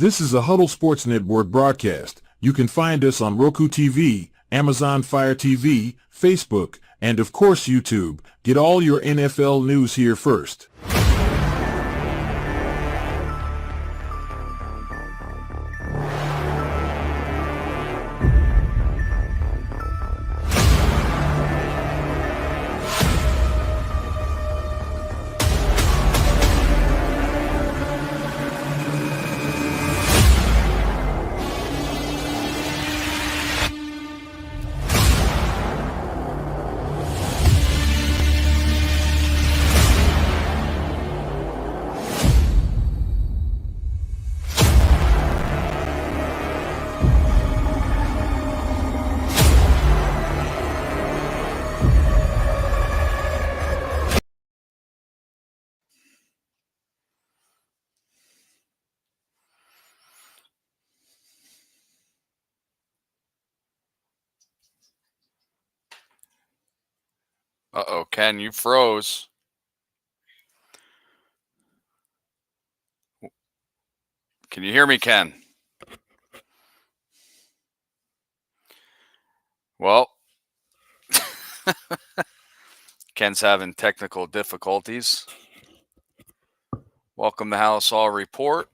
This is a Huddle Sports Network broadcast. You can find us on Roku TV, Amazon Fire TV, Facebook, and of course YouTube. Get all your NFL news here first. Uh-oh, Ken, you froze. Can you hear me, Ken? Well, Ken's having technical difficulties. Welcome to Halas Report.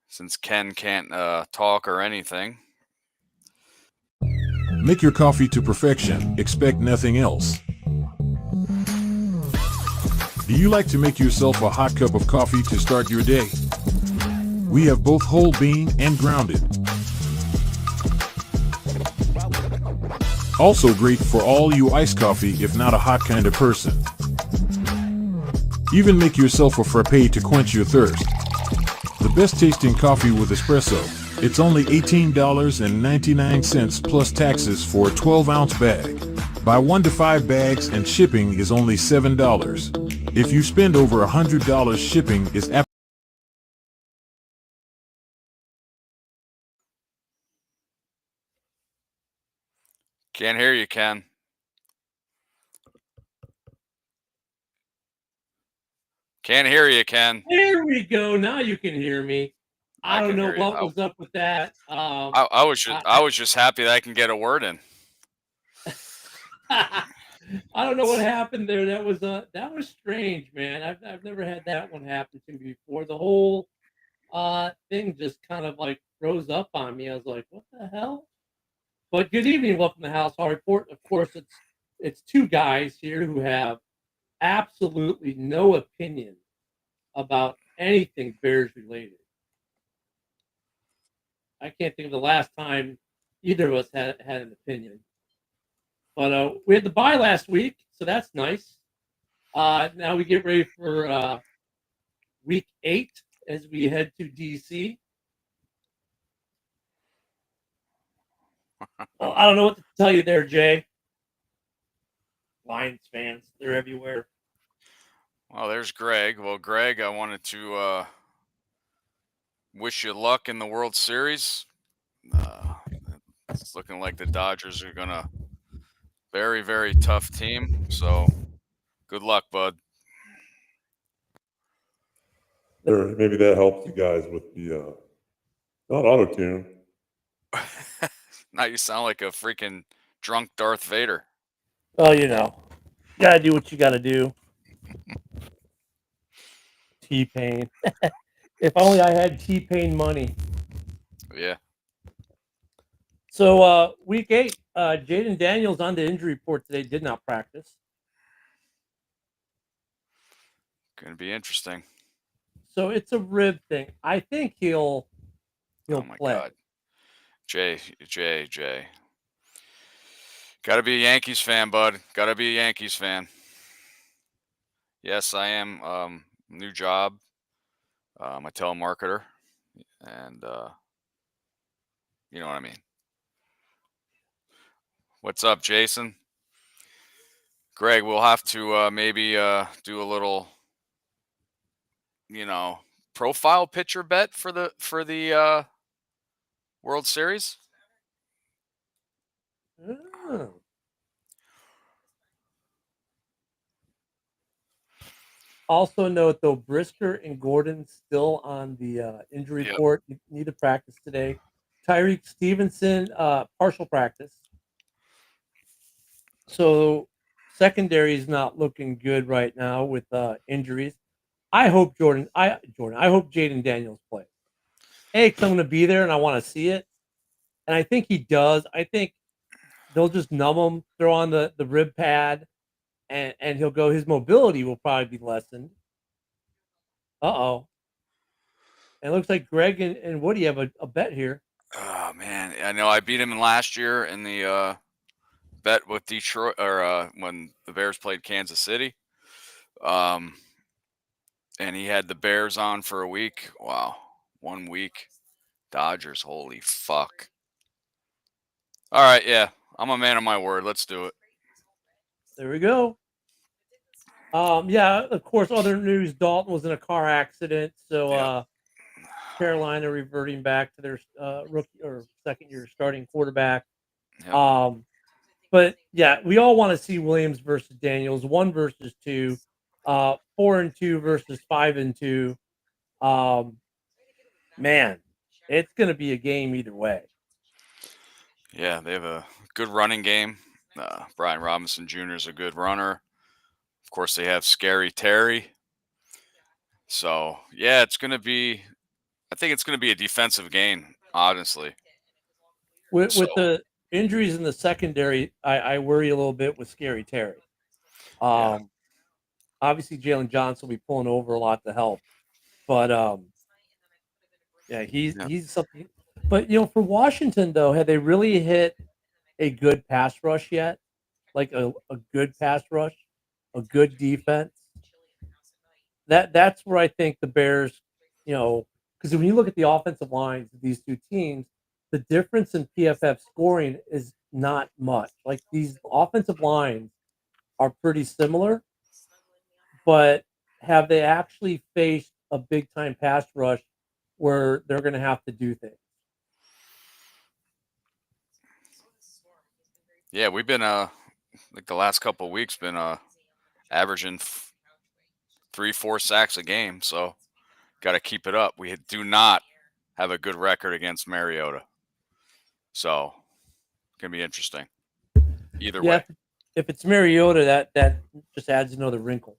Since Ken can't talk or anything. Make your coffee to perfection. Expect nothing else. Do you like to make yourself a hot cup of coffee to start your day? We have both whole bean and grounded. Also great for all you iced coffee if not a hot kind of person. Even make yourself a frappe to quench your thirst. The best tasting coffee with espresso. It's only $18.99 plus taxes for a 12-ounce bag. Buy 1 to 5 bags and shipping is only $7. If you spend over $100, shipping is Can't hear you, Ken. Can't hear you, Ken. There we go. Now you can hear me. I don't know what was up with that. I was just happy that I can get a word in. I don't know what happened there. That was strange, man. I've never had that one happen to me before. The whole thing just kind of like rose up on me. I was like, what the hell? But good evening, welcome to House Hall Report. Of course, it's two guys here who have absolutely no opinion about anything Bears related. I can't think of the last time either of us had an opinion. But we had the bye last week, so that's nice. Now we get ready for week 8 as we head to DC. Well, I don't know what to tell you there, Jay. Lions fans, they're everywhere. Well, there's Greg. Well, Greg, I wanted to wish you luck in the World Series. It's looking like the Dodgers are going to very, very tough team. So good luck, bud. Or maybe that helps you guys with the not auto-tune. Now you sound like a freaking drunk Darth Vader. Well, you gotta do what you gotta do. T-Pain. If only I had T-Pain money. Yeah. So week 8, Jaden Daniels on the injury report today, did not practice. Going to be interesting. So it's a rib thing. I think he'll Oh my play. God. Jay. Got to be a Yankees fan, bud. Got to be a Yankees fan. Yes, I am. New job. I'm a telemarketer. And you know what I mean. What's up, Jason? Greg, we'll have to maybe do a little, profile picture bet for the World Series. Oh. Also note though, Brisker and Gordon still on the injury Yep. report. You need to practice today. Tyreek Stevenson, partial practice. So secondary is not looking good right now with injuries. I hope I hope Jaden Daniels plays. Because I'm going to be there and I want to see it, and I think he does. I think they'll just numb him, throw on the rib pad, and he'll go. His mobility will probably be lessened. Uh-oh. And it looks like Greg and Woody have a bet here. Oh man, I know I beat him last year in the bet with Detroit, or when the Bears played Kansas City. And he had the Bears on for a week. Wow, 1 week. Dodgers, holy fuck. All right, yeah, I'm a man of my word. Let's do it. There we go. Yeah, of course, other news, Dalton was in a car accident, so Yep. Carolina reverting back to their rookie or second year starting quarterback. Yep. But yeah, we all want to see Williams versus Daniels, 1 versus 2, 4-2 versus 5-2. Man, it's going to be a game either way. Yeah, they have a good running game. Brian Robinson Jr. is a good runner. Of course, they have Scary Terry. So yeah, it's going to be. I think it's going to be a defensive game, honestly. With So the injuries in the secondary, I worry a little bit with Scary Terry. yeah, Obviously, Jalen Johnson will be pulling over a lot to help, but yeah, yeah. he's something. But for Washington though, have they really hit a good pass rush yet? Like a good pass rush, a good defense. That's where I think the Bears, because when you look at the offensive lines of these two teams, the difference in PFF scoring is not much. Like these offensive lines are pretty similar, but have they actually faced a big time pass rush where they're going to have to do things? Yeah, we've been like the last couple of weeks been averaging 3-4 sacks a game. So got to keep it up. We do not have a good record against Mariota. So gonna be interesting. Either Yeah, way. if it's Mariota, that just adds another wrinkle.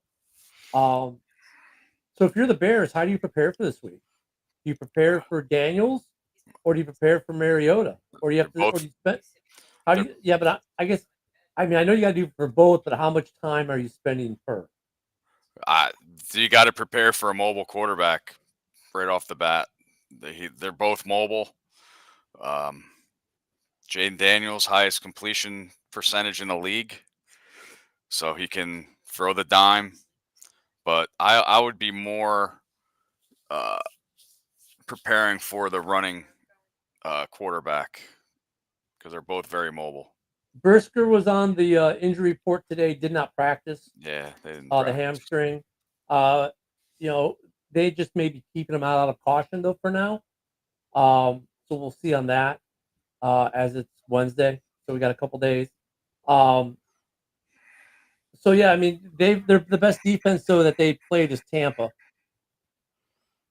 So if you're the Bears, how do you prepare for this week? Do you prepare for Daniels, or do you prepare for Mariota, or do you have They're to, or both. do you spend? How do They're, you? Yeah, but I guess, I mean, I know you got to do for both, but how much time are you spending per? you got to prepare for a mobile quarterback right off the bat. They're both mobile. Um, Jaden Daniels, highest completion percentage in the league, so he can throw the dime. But I would be more uh, preparing for the running quarterback because they're both very mobile. Brisker was on the injury report today. Did not practice. Yeah, they didn't The practice. hamstring. Uh, they just may be keeping him out of caution though for now. So we'll see on that as it's Wednesday. So we got a couple days. Um, so yeah, I mean they're the best defense though that they played is Tampa.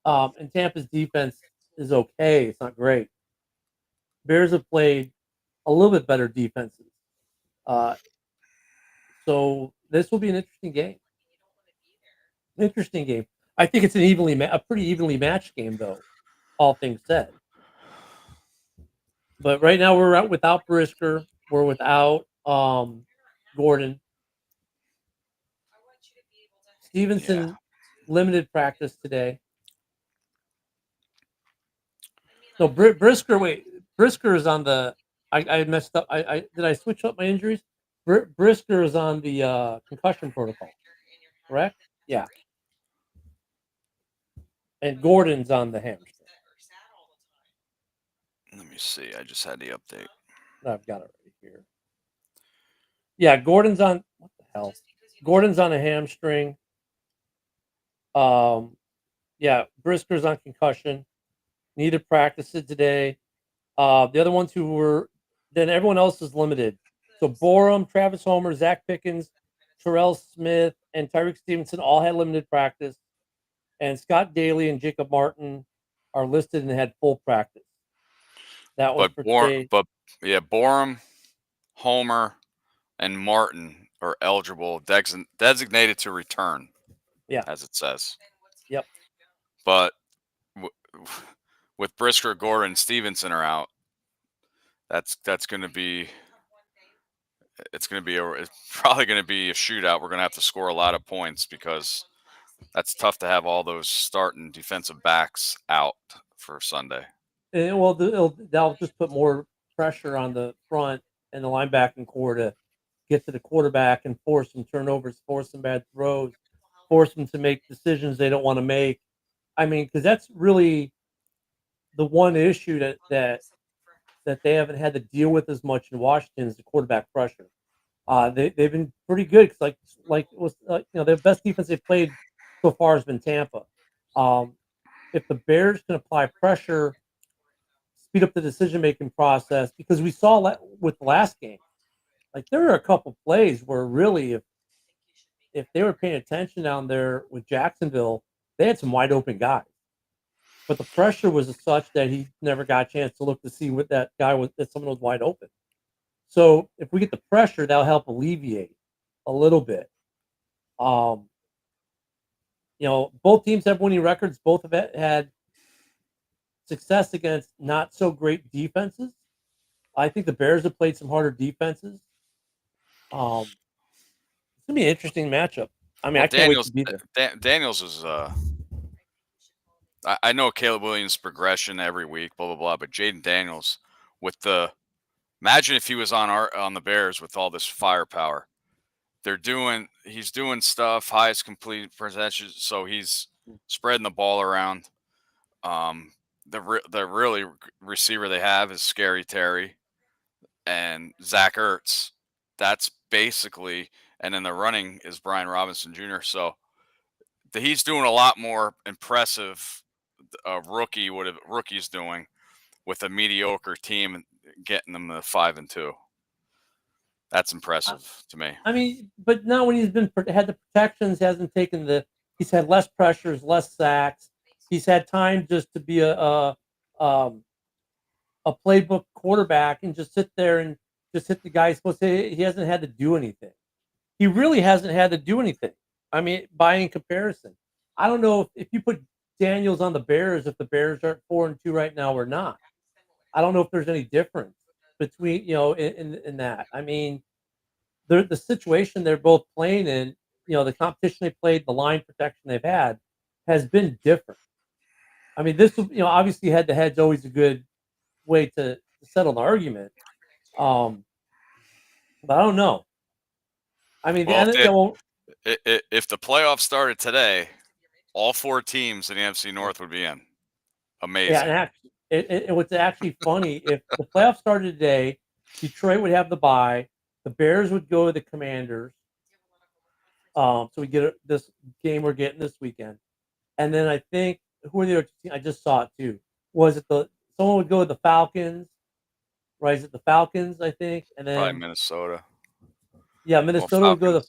And Tampa's defense is okay. It's not great. Bears have played a little bit better defenses. Uh, so this will be an interesting game. Interesting game. I think it's a pretty evenly matched game though. All things said. But right now we're out without Brisker. We're without Gordon. Yeah, Stevenson limited practice today. No, Brisker. Wait, Brisker is on the. I messed up. I did I switch up my injuries? Brisker is on the concussion protocol. Correct? Yeah. And Gordon's on the hamstring. let me see. I just had the update. I've got it right here. Yeah, Gordon's on. What the hell? Gordon's on a hamstring. Yeah, Brisker's on concussion. Neither practiced today. The other ones who were, then everyone else is limited. So Borum, Travis Homer, Zach Pickens, Terrell Smith and Tyreek Stevenson all had limited practice, and Scott Daly and Jacob Martin are listed and had full practice. That was for today. Borum, Homer, and Martin are eligible, designated to return, Yeah. as it says. Yep. But with Brisker, Gordon, and Stevenson are out, it's probably going to be a shootout. We're going to have to score a lot of points because that's tough to have all those starting defensive backs out for Sunday. And, well, that'll just put more pressure on the front and the linebacking core to get to the quarterback and force some turnovers, force some bad throws, force them to make decisions they don't want to make. I mean, because that's really the one issue that they haven't had to deal with as much in Washington is the quarterback pressure. They've been pretty good because it was the best defense they've played so far has been Tampa. If the Bears can apply pressure, speed up the decision making process, because we saw with the last game, like there were a couple plays where really if they were paying attention down there with Jacksonville, they had some wide open guys. But the pressure was such that he never got a chance to look to see what that guy was, that someone was wide open. So if we get the pressure, that'll help alleviate a little bit. Both teams have winning records. Both have had success against not so great defenses. I think the Bears have played some harder defenses. It's gonna be an interesting matchup. I mean, I can't wait to be there. Daniels is I know Caleb Williams' progression every week, blah blah blah, but Jaden Daniels imagine if he was on the Bears with all this firepower. He's doing stuff, highest complete percentage, so he's spreading the ball around. The really receiver they have is Scary Terry and Zach Ertz. That's basically, and then the running is Brian Robinson Jr. So he's doing a lot more impressive rookie's doing with a mediocre team and getting them to 5-2. That's impressive to me. I mean, but now when he's had the protections, hasn't taken he's had less pressures, less sacks. He's had time just to be a playbook quarterback and just sit there and just hit the guy he's supposed to. He hasn't had to do anything. He really hasn't had to do anything. I mean, in comparison, I don't know if you put Daniels on the Bears, if the Bears are 4-2 right now or not. I don't know if there's any difference between in that. I mean, the situation they're both playing in, the competition they played, the line protection they've had has been different. I mean, this obviously head to head's always a good way to settle an argument. But I don't know. I mean, if the playoffs started today, all 4 teams in the NFC North would be in. Amazing. Yeah, and actually, it was actually funny. If the playoffs started today, Detroit would have the bye. The Bears would go to the Commanders. So we get this game we're getting this weekend. And then I think, who are the other teams? I just saw it too. Was it someone would go to the Falcons? Right? Is it the Falcons, I think? And then probably Minnesota. Yeah, Minnesota would go to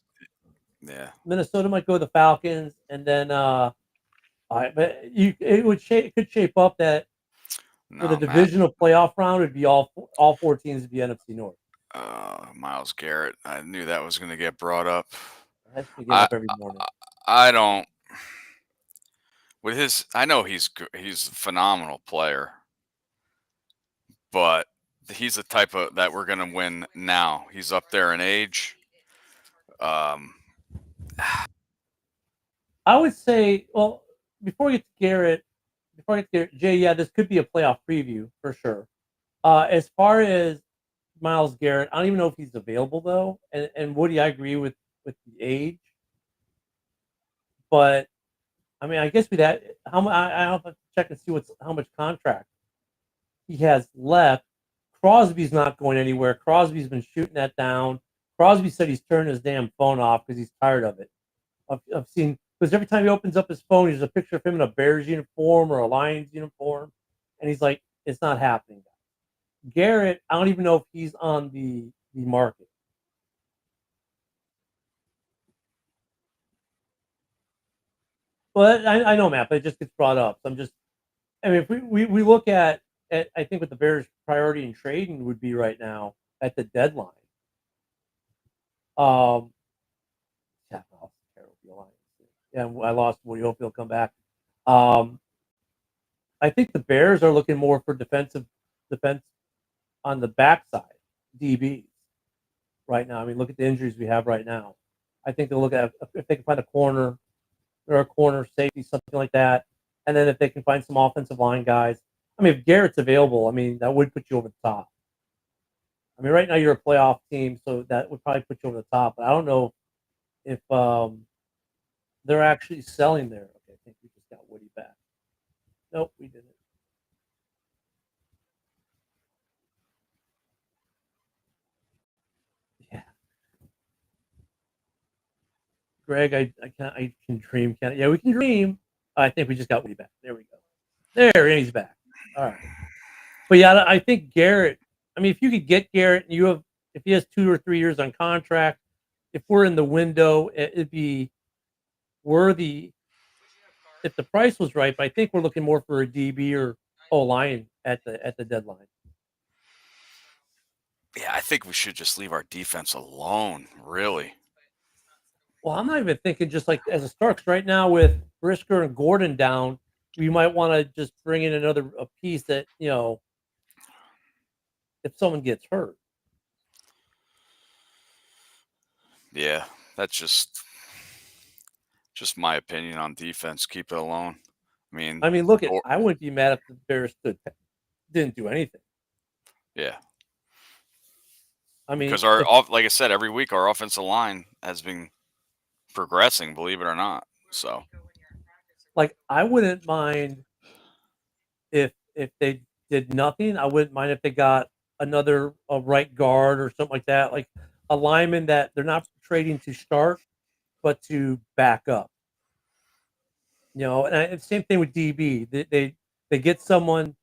Minnesota might go to the Falcons, and then but it could shape up that for the divisional playoff round, it'd be all 4 teams would be NFC North. Myles Garrett. I knew that was going to get brought up. That's to get up every morning. I don't. I know he's a phenomenal player, but he's the type of that we're going to win now. He's up there in age. I would say, well, before we get to Garrett, Jay, yeah, this could be a playoff preview for sure. As far as Myles Garrett, I don't even know if he's available though. And Woody, I agree with the age, but I mean, I guess I have to check and see how much contract he has left. Crosby's not going anywhere. Crosby's been shooting that down. Crosby said he's turning his damn phone off because he's tired of it. I've seen, because every time he opens up his phone, there's a picture of him in a Bears uniform or a Lions uniform, and he's like, it's not happening. Garrett, I don't even know if he's on the market. Well, I know, Matt, but it just gets brought up. So I'm just, I mean, if we look at, I think what the Bears' priority in trading would be right now at the deadline. Yeah, well, terrible. Yeah, I lost Woody. Hope he'll come back. I think the Bears are looking more for defense on the backside, DBs right now. I mean, look at the injuries we have right now. I think they'll look at if they can find a corner or a corner safety, something like that, and then if they can find some offensive line guys. I mean, if Garrett's available, I mean that would put you over the top. I mean, right now you're a playoff team, so that would probably put you over the top. But I don't know if they're actually selling there. Okay, I think we just got Woody back. Nope, we didn't. Yeah. Greg, I can dream, can I? Yeah, we can dream. I think we just got Woody back. There we go. There, and he's back. All right. But yeah, I think Garrett. I mean, if you could get Garrett, and if he has 2 or 3 years on contract, if we're in the window, it'd be worthy if the price was right. But I think we're looking more for a DB or O line at the deadline. Yeah, I think we should just leave our defense alone, really. Well, I'm not even thinking just like as a Starks right now with Brisker and Gordon down, we might want to just bring in a piece that, if someone gets hurt. Yeah, that's just my opinion on defense. Keep it alone. I mean, look at. I wouldn't be mad if the Bears didn't do anything. Yeah. I mean, because like I said, every week our offensive line has been progressing, believe it or not. So, like, I wouldn't mind if they did nothing. I wouldn't mind if they got a right guard or something like that, like a lineman that they're not trading to start, but to back up. And same thing with DB. They get someone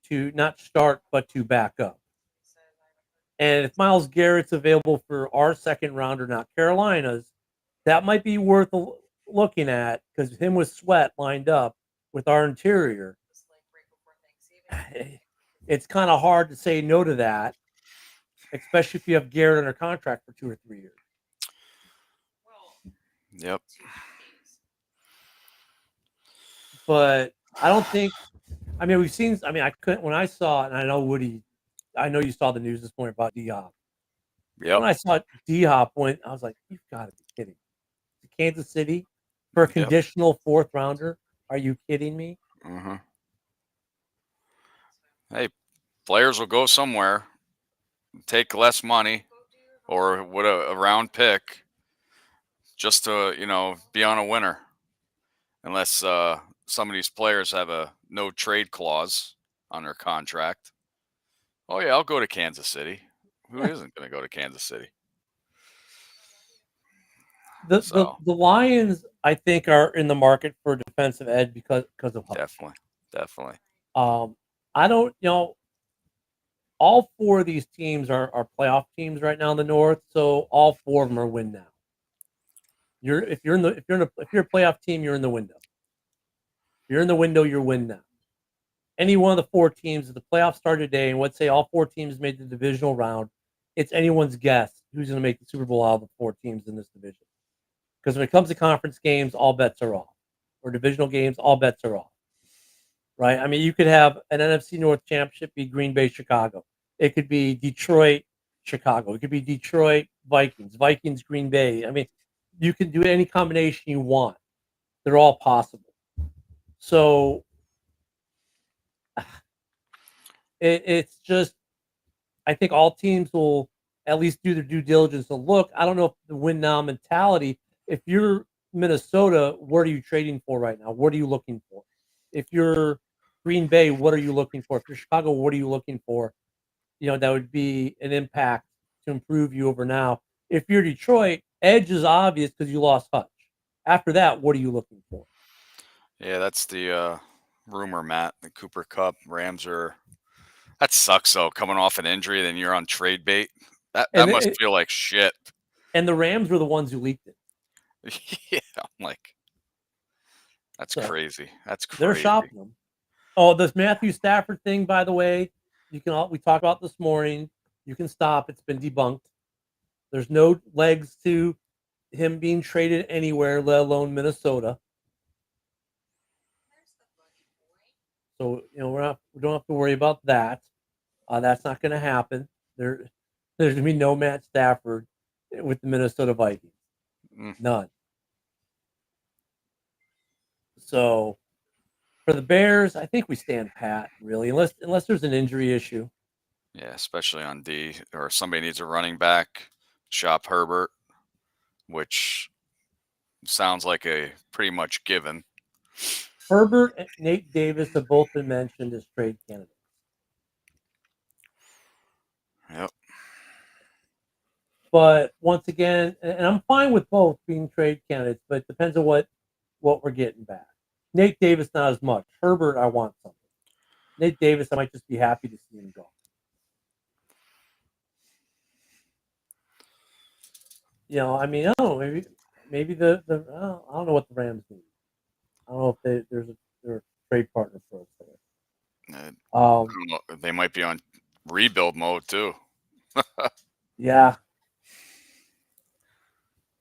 to not start, but to back up. And if Myles Garrett's available for our second rounder, not Carolina's, that might be worth looking at because him with Sweat lined up with our interior. It's kind of hard to say no to that, especially if you have Garrett under contract for 2 or 3 years. Yep. But I don't think. I mean, we've seen. I mean, I couldn't when I saw it, and I know Woody. I know you saw the news this morning about D-Hop. Yep. When I saw D-Hop went, I was like, "You've got to be kidding!" To Kansas City for a conditional 4th rounder? Are you kidding me? Mm-hmm. Hey, players will go somewhere, take less money, or with a round pick, just to be on a winner. Unless some of these players have a no trade clause on their contract. Oh yeah, I'll go to Kansas City. Who isn't going to go to Kansas City? The Lions, I think, are in the market for defensive edge because of Hutch. Definitely. I don't, all 4 of these teams are playoff teams right now in the North, so all 4 of them are win now. If you're a playoff team, you're in the window. If you're in the window, you're win now. Any one of the 4 teams, if the playoffs start today, and let's say all 4 teams made the divisional round, it's anyone's guess who's going to make the Super Bowl out of the 4 teams in this division. Because when it comes to conference games, all bets are off. Or divisional games, all bets are off. Right? I mean, you could have an NFC North championship be Green Bay, Chicago. It could be Detroit, Chicago. It could be Detroit, Vikings, Vikings, Green Bay. I mean, you can do any combination you want. They're all possible. So it's just, I think all teams will at least do their due diligence to look. I don't know if the win now mentality, if you're Minnesota, what are you trading for right now? What are you looking for? If you're Green Bay, what are you looking for? If you're Chicago, what are you looking for? That would be an impact to improve you over now. If you're Detroit, edge is obvious because you lost Hutch. After that, what are you looking for? Yeah, that's the rumor, Matt. The Cooper Kupp Rams are. That sucks though. Coming off an injury, then you're on trade bait. That must feel like shit. And the Rams were the ones who leaked it. Yeah, I'm like, That's So, crazy. That's they're crazy. shopping them. Oh, this Matthew Stafford thing, by the way, we talked about this morning. You can stop. It's been debunked. There's no legs to him being traded anywhere, let alone Minnesota. So we don't have to worry about that. That's not going to happen. There's going to be no Matt Stafford with the Minnesota Vikings. None. So for the Bears, I think we stand pat, really, unless there's an injury issue. Yeah, especially on D, or somebody needs a running back. Shop Herbert, which sounds like a pretty much given. Herbert and Nate Davis have both been mentioned as trade candidates. Yep. But once again, and I'm fine with both being trade candidates, but it depends on what we're getting back. Nate Davis, not as much. Herbert, I want something. Nate Davis, I might just be happy to see him go. I mean, I don't know. Maybe the I don't know what the Rams need. I don't know if they're a trade partner for us there. I don't know, they might be on rebuild mode too. Yeah.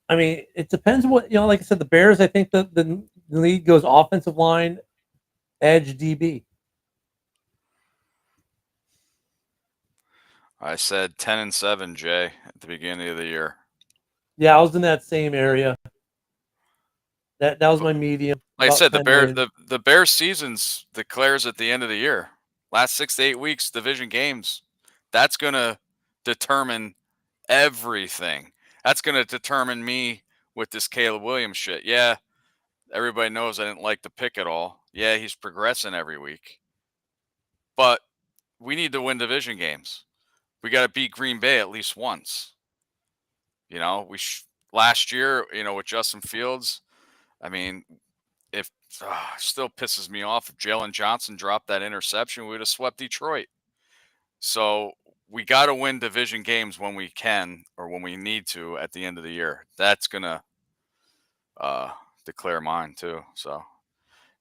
I mean, it depends what like I said, the Bears, I think the league goes offensive line, edge, DB. I said 10-7, Jay, at the beginning of the year. Yeah, I was in that same area. That was my medium. Like I said, the the Bears seasons declares at the end of the year. Last 6 to 8 weeks, division games. That's gonna determine everything. That's gonna determine me with this Caleb Williams shit. Yeah, everybody knows I didn't like the pick at all. Yeah, he's progressing every week. But we need to win division games. We got to beat Green Bay at least once. Last year, with Justin Fields, I mean, if still pisses me off if Jalen Johnson dropped that interception, we would have swept Detroit. So we got to win division games when we can or when we need to at the end of the year. That's gonna declare mine too. So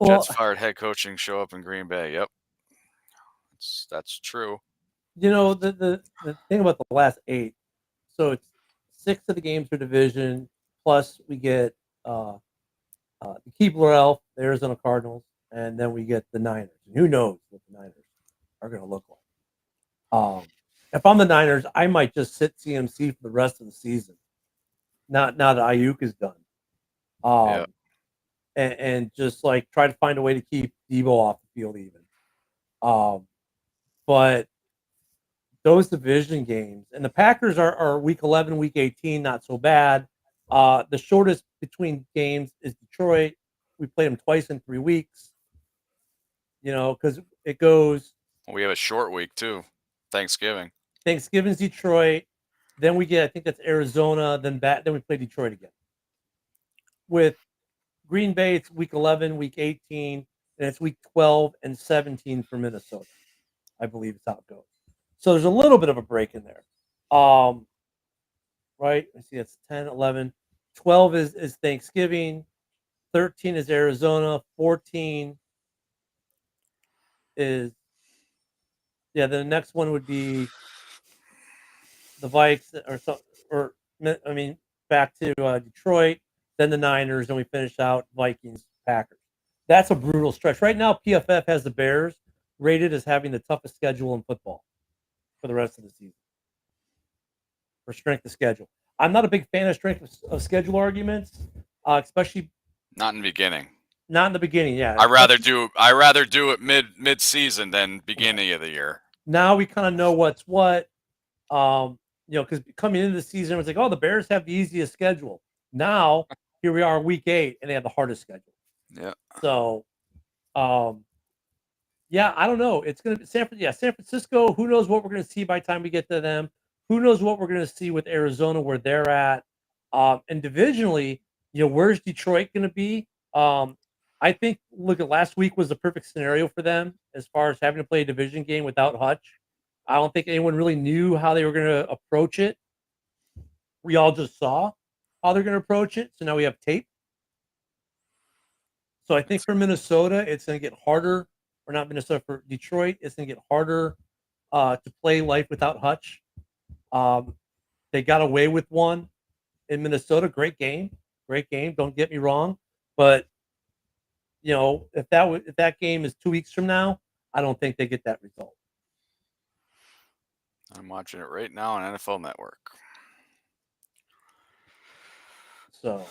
Jets fired head coaching, show up in Green Bay. Yep, that's true. The thing about the last 8, so it's 6 of the games are division, plus we get the Keebler Elf, the Arizona Cardinals, and then we get the Niners. And who knows what the Niners are going to look like. If I'm the Niners, I might just sit CMC for the rest of the season. Not now that Ayuk is done. Yeah. And just like try to find a way to keep Debo off the field even. But those division games, and the Packers are week 11, week 18, not so bad. The shortest between games is Detroit. We played them twice in 3 weeks. Because it goes. We have a short week too. Thanksgiving's Detroit. Then we get, I think that's Arizona. Then we play Detroit again. With Green Bay, it's week 11, week 18, and it's week 12 and 17 for Minnesota. I believe it's how it goes. So there's a little bit of a break in there. Right? Let's see, it's 10, 11. 12 is Thanksgiving. 13 is Arizona. 14 is, then the next one would be the Vikes, back to Detroit, then the Niners, and we finish out Vikings, Packers. That's a brutal stretch. Right now, PFF has the Bears rated as having the toughest schedule in football for the rest of the season for strength of schedule. I'm not a big fan of strength of schedule arguments, especially not in the beginning. Not in the beginning, yeah. I rather do it mid season than beginning of the year. Now we kind of know what's what. Because coming into the season, it was like, oh, the Bears have the easiest schedule. Now here we are, week 8, and they have the hardest schedule. Yeah. So, I don't know. It's gonna be San Francisco. Who knows what we're gonna see by the time we get to them? Who knows what we're gonna see with Arizona, where they're at? And divisionally, where's Detroit gonna be? I think last week was the perfect scenario for them as far as having to play a division game without Hutch. I don't think anyone really knew how they were going to approach it. We all just saw how they're going to approach it. So now we have tape. So I think for Minnesota, it's going to get harder, or not Minnesota, for Detroit, it's going to get harder to play life without Hutch. They got away with one in Minnesota. Great game. Don't get me wrong. But, if that game is 2 weeks from now, I don't think they get that result. I'm watching it right now on NFL Network. So,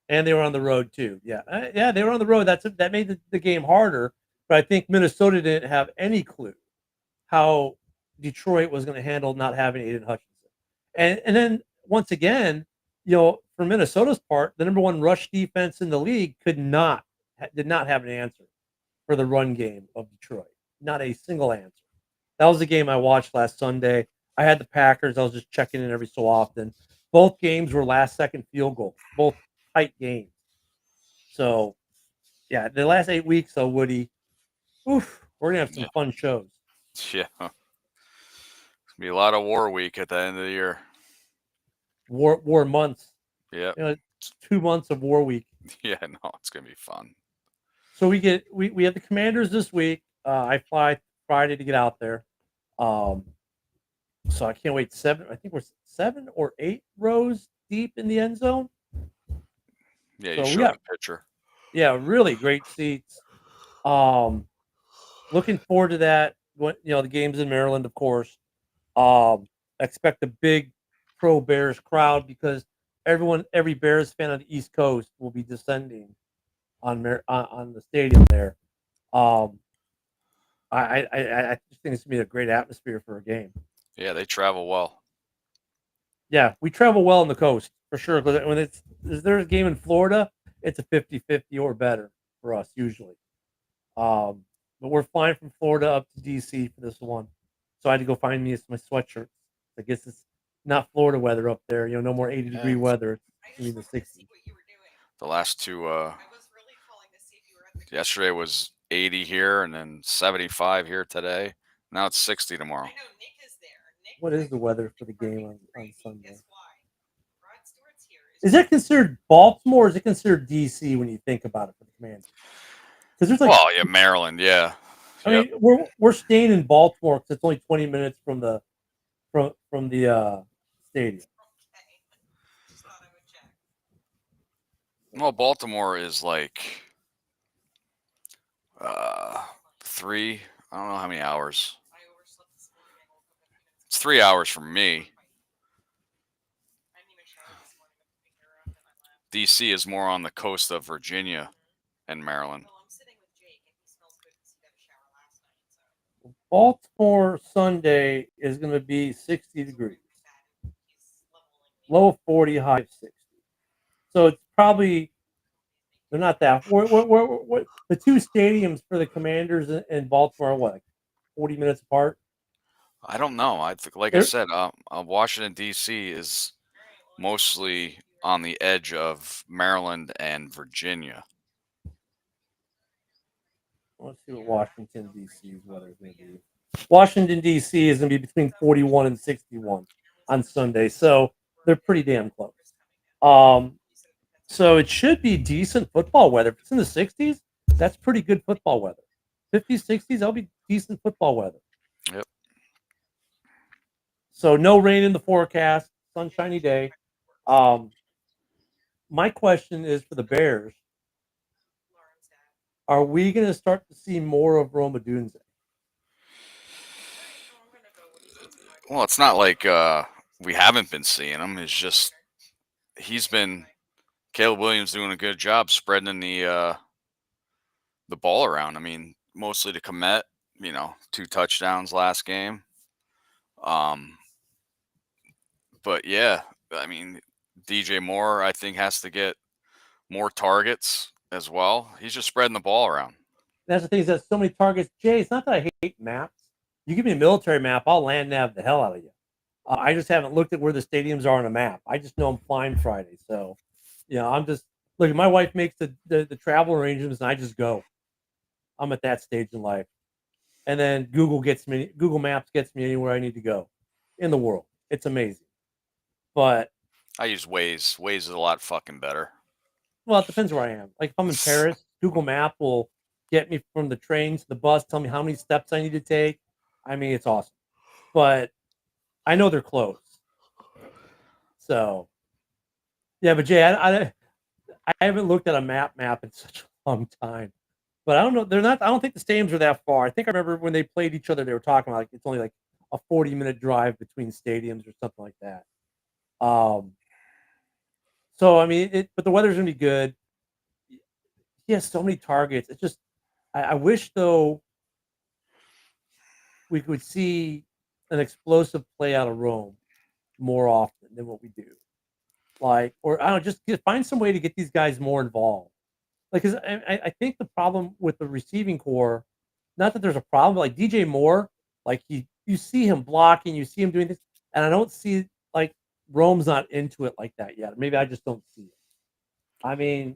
and they were on the road too. Yeah, they were on the road. That made the game harder. But I think Minnesota didn't have any clue how Detroit was going to handle not having Aiden Hutchinson. And then once again, for Minnesota's part, the number one rush defense in the league did not have an answer for the run game of Detroit. Not a single answer. That was the game I watched last Sunday. I had the Packers. I was just checking in every so often. Both games were last-second field goals, both tight games. So, yeah, the last 8 weeks, though, Woody, we're going to have some fun shows. Yeah. It's going to be a lot of War Week at the end of the year. War months. Yeah. 2 months of War Week. Yeah, no, it's going to be fun. So we have the Commanders this week. I fly Friday to get out there. So I can't wait. I think we're 7 or 8 rows deep in the end zone. Yeah, you showed a picture. Yeah, really great seats. Looking forward to that. The game's in Maryland, of course. Expect a big pro Bears crowd because every Bears fan on the East Coast will be descending on the stadium there. I just think it's gonna be a great atmosphere for a game. Yeah, they travel well. Yeah, we travel well on the coast for sure. Because when there's a game in Florida, it's a 50-50 or better for us usually. But we're flying from Florida up to DC for this one, so I had to go find me my sweatshirt. I guess it's not Florida weather up there. No more 80-degree weather. It's gonna be the 60s. The last two. Yesterday was 80 here, and then 75 here today. Now it's 60 tomorrow. What is the weather for the game on Sunday? Is that considered Baltimore or is it considered DC when you think about it for the Commanders? Because there's Maryland, yeah. I mean, we're staying in Baltimore because it's only 20 minutes from the stadium. Well, Baltimore is like 3. I don't know how many hours. It's 3 hours from me. DC is more on the coast of Virginia and Maryland. Baltimore Sunday is going to be 60 degrees. Low 40, high 60. So it's probably they're not that. What the two stadiums for the Commanders in Baltimore are what, 40 minutes apart? I don't know. I said, Washington D.C. is mostly on the edge of Maryland and Virginia. Let's see what Washington D.C.'s weather is going to be. Washington D.C. is going to be between 41 and 61 on Sunday, so they're pretty damn close. So it should be decent football weather. If it's in the 60s, that's pretty good football weather. 50s, 60s, that'll be decent football weather. Yep. So no rain in the forecast, sunshiny day. My question is for the Bears. Are we going to start to see more of Rome Odunze? Well, it's not like we haven't been seeing him. It's just Caleb Williams doing a good job spreading the ball around. I mean, mostly to Kmet, 2 touchdowns last game. But yeah, I mean, DJ Moore, I think, has to get more targets as well. He's just spreading the ball around. That's the thing, is that so many targets. Jay, it's not that I hate maps. You give me a military map, I'll land nav the hell out of you. I just haven't looked at where the stadiums are on a map. I just know I'm flying Friday. So, I'm just look. My wife makes the travel arrangements, and I just go. I'm at that stage in life, and then Google Maps gets me anywhere I need to go in the world. It's amazing. But I use Waze. Waze is a lot fucking better. well, it depends where I am. Like if I'm in Paris, Google Map will get me from the train to the bus, tell me how many steps I need to take. I mean, it's awesome. But I know they're close. So, yeah, but Jay, I haven't looked at a map in such a long time. But I don't know. They're not. I don't think the stadiums are that far. I think I remember when they played each other, they were talking about like it's only like a 40-minute drive between stadiums or something like that. So I mean, but the weather's gonna be good. He has so many targets. It's just I wish though we could see an explosive play out of Rome more often than what we do. Like, or I don't know, just find some way to get these guys more involved. Like, because I think the problem with the receiving core, not that there's a problem, but like DJ Moore, like you see him blocking, you see him doing this, and I don't see like Rome's not into it like that yet. Maybe I just don't see it. I mean,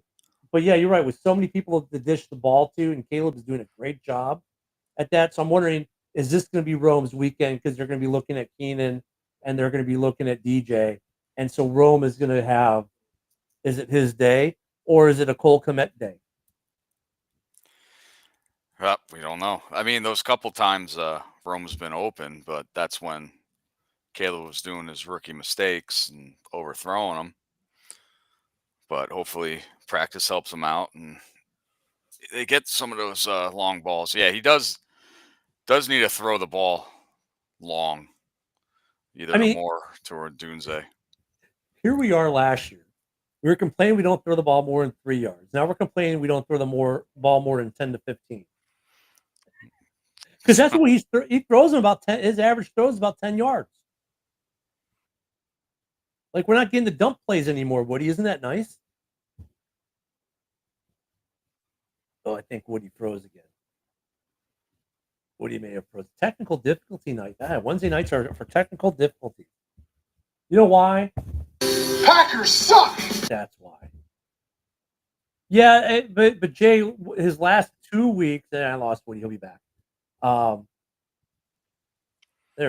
but yeah, you're right. With so many people to dish the ball to, and Caleb is doing a great job at that. So I'm wondering, is this going to be Rome's weekend because they're going to be looking at Keenan and they're going to be looking at DJ, and so Rome is going to have, is it his day or is it a Cole Kmet day? Well, we don't know. I mean, those couple times Rome's been open, but that's when Caleb was doing his rookie mistakes and overthrowing them. But hopefully practice helps him out and they get some of those long balls. Yeah, he does need to throw the ball long, either I to mean, Moore or Dunze. Here we are last year. We were complaining we don't throw the ball more than 3 yards. Now we're complaining we don't throw the ball more than 10 to 15. Because that's what he throws them about 10. His average throws is about 10 yards. Like we're not getting the dump plays anymore, Woody. Isn't that nice? Oh, I think Woody froze again. Woody may have froze. Technical difficulty night. Wednesday nights are for technical difficulty. You know why? Packers suck. That's why. Yeah, but Jay, his last 2 weeks, and I lost Woody. He'll be back. There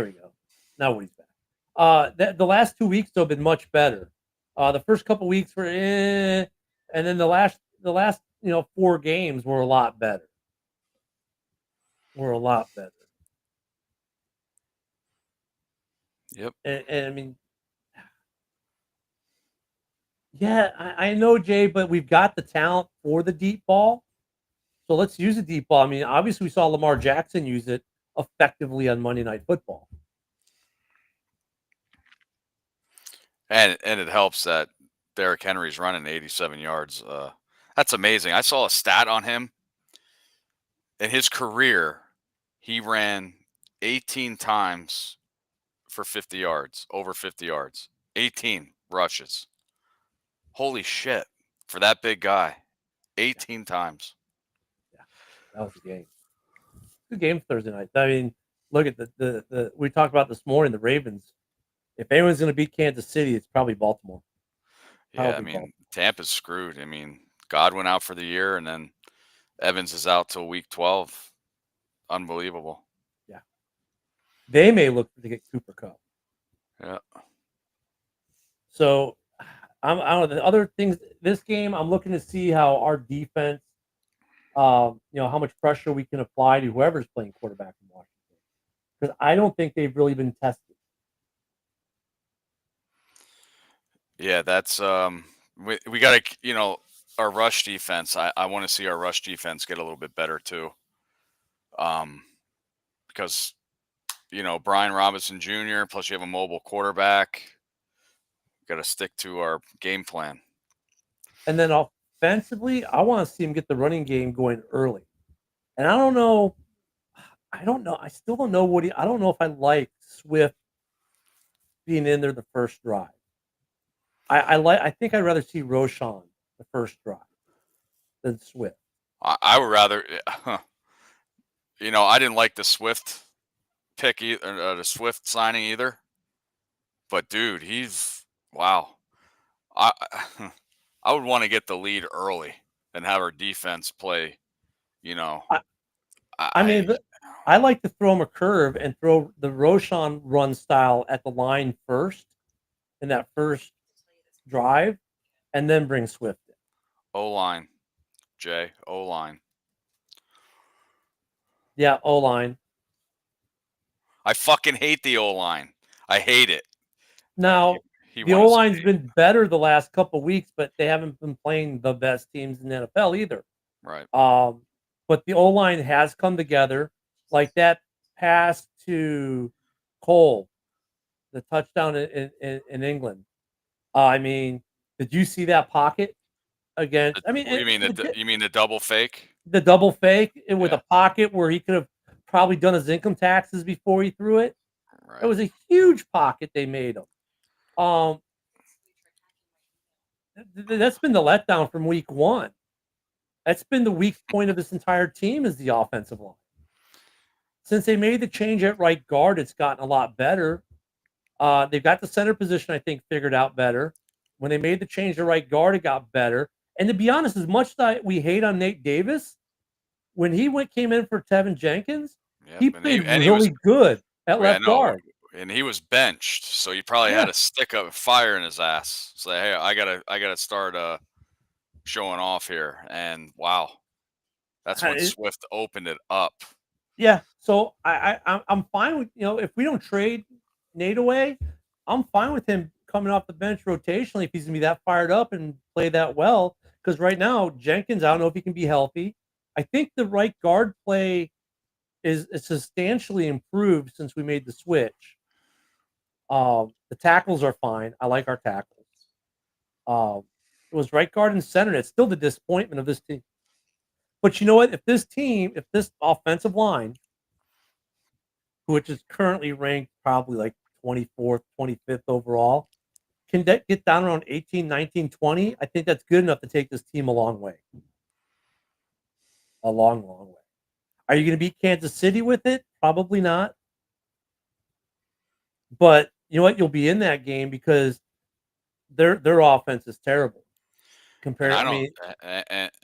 we go. Now Woody's back. The last 2 weeks though have been much better. The first couple weeks were and then the last 4 games were a lot better. Yep. And I mean, yeah, I know, Jay, but we've got the talent for the deep ball. So let's use the deep ball. I mean, obviously we saw Lamar Jackson use it effectively on Monday Night Football. And it helps that Derrick Henry's running 87 yards. That's amazing. I saw a stat on him. In his career, he ran 18 times for 50 yards, over 50 yards. 18 rushes. Holy shit. For that big guy. 18 times. Yeah, that was a game. Good game Thursday night. I mean, look at the we talked about this morning, the Ravens. If anyone's going to beat Kansas City, it's probably Baltimore. Yeah, I mean, Tampa's screwed. I mean, Godwin out for the year, and then Evans is out till week 12. Unbelievable. Yeah. They may look to get Cooper Kupp. Yeah. So, I don't know. The other things, this game, I'm looking to see how our defense, how much pressure we can apply to whoever's playing quarterback in Washington. Because I don't think they've really been tested. Yeah, that's we got to, our rush defense. I want to see our rush defense get a little bit better too. Because Brian Robinson Jr. plus you have a mobile quarterback. Got to stick to our game plan. And then offensively, I want to see him get the running game going early. And I don't know. I still don't know I don't know if I like Swift being in there the first drive. I think I'd rather see Roshan the first drive than Swift. I would rather, I didn't like the Swift pick either, the Swift signing either. But dude, wow. I would want to get the lead early and have our defense play. I like to throw him a curve and throw the Roshan run style at the line first in that first drive, and then bring Swift in. O-line, Jay. O-line. Yeah, O-line. I fucking hate the O-line. I hate it. Now, He the won his O-line's game. been better the last couple weeks, but they haven't been playing the best teams in the NFL either. Right. But the O-line has come together. Like that pass to Cole, the touchdown in England. I mean, did you see that pocket against? I mean, You mean the double fake? the double fake with Yeah. a pocket where he could have probably done his income taxes before he threw it. Right. It was a huge pocket they made him. That's been the letdown from week one. That's been the weak point of this entire team is the offensive line. Since they made the change at right guard, it's gotten a lot better. They've got the center position, I think, figured out better. When they made the change to right guard, it got better. And to be honest, as much as we hate on Nate Davis, when he came in for Tevin Jenkins, Yep. he And played he was, really good at yeah, left guard. and he was benched, so he probably had a stick of fire in his ass. Say, hey, I gotta start showing off here. And wow, that's when Swift opened it up. Yeah, so I'm fine with if we don't trade Nate away, I'm fine with him coming off the bench rotationally if he's gonna be that fired up and play that well. Because right now Jenkins, I don't know if he can be healthy. I think the right guard play is substantially improved since we made the switch. The tackles are fine. I like our tackles. It was right guard and center. It's still the disappointment of this team. But you know what? If this offensive line, which is currently ranked probably like 24th, 25th overall, can that get down around 18, 19, 20? I think that's good enough to take this team a long way. A long, long way. Are you going to beat Kansas City with it? Probably not. But you know what? You'll be in that game because their offense is terrible. Compared, And I mean,